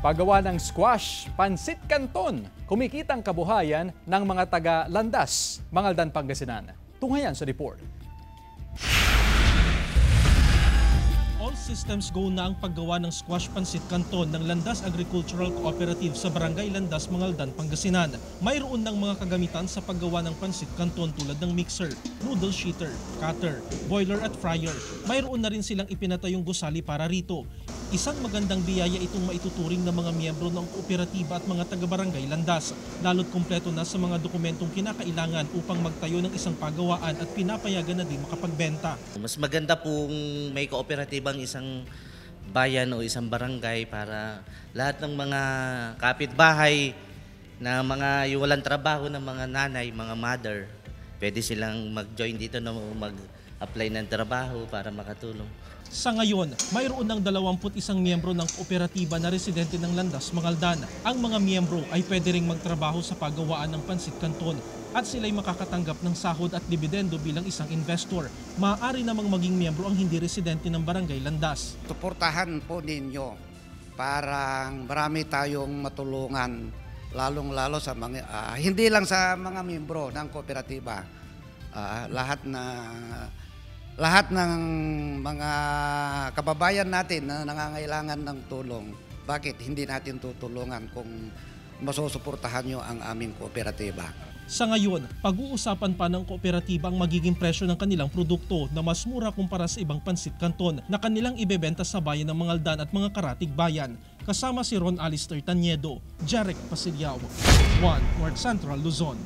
Paggawa ng squash, pansit canton, kumikitang kabuhayan ng mga taga-Landas, Mangaldan, Pangasinan. Tunghayan sa report. All systems go na ang paggawa ng squash pansit canton ng Landas Agricultural Cooperative sa Barangay Landas, Mangaldan, Pangasinan. Mayroon ng mga kagamitan sa paggawa ng pansit canton tulad ng mixer, noodle sheeter, cutter, boiler at fryer. Mayroon na rin silang ipinatayong gusali para rito. Isang magandang biyaya itong maituturing ng mga miyembro ng kooperatiba at mga taga-barangay Landas, lalo't kumpleto na sa mga dokumentong kinakailangan upang magtayo ng isang pagawaan at pinapayagan na din makapagbenta. Mas maganda pong may kooperatibang isang bayan o isang barangay para lahat ng mga kapitbahay na mga yung walang trabaho ng mga nanay, mga mother, pwede silang mag-join dito na mag-apply ng trabaho para makatulong. Sa ngayon, mayroon ng 21 miyembro ng kooperatiba na residente ng Landas, Mangaldan. Ang mga miyembro ay pwede ring magtrabaho sa paggawaan ng pansit canton at sila'y makakatanggap ng sahod at dividendo bilang isang investor. Maaari namang maging miyembro ang hindi residente ng Barangay Landas. Suportahan po ninyo para marami tayong matulungan, lalong-lalo sa mga, hindi lang sa mga miyembro ng kooperatiba, lahat ng mga kababayan natin na nangangailangan ng tulong, bakit hindi natin tutulungan kung masusuportahan nyo ang aming kooperatiba? Sa ngayon, pag-uusapan pa ng kooperatiba ang magiging presyo ng kanilang produkto na mas mura kumpara sa ibang pansit canton na kanilang ibebenta sa bayan ng Mangaldan at mga karatig bayan. Kasama si Ron Alister Tanyedo, Jarek Pasilyao, 1 North Central Luzon.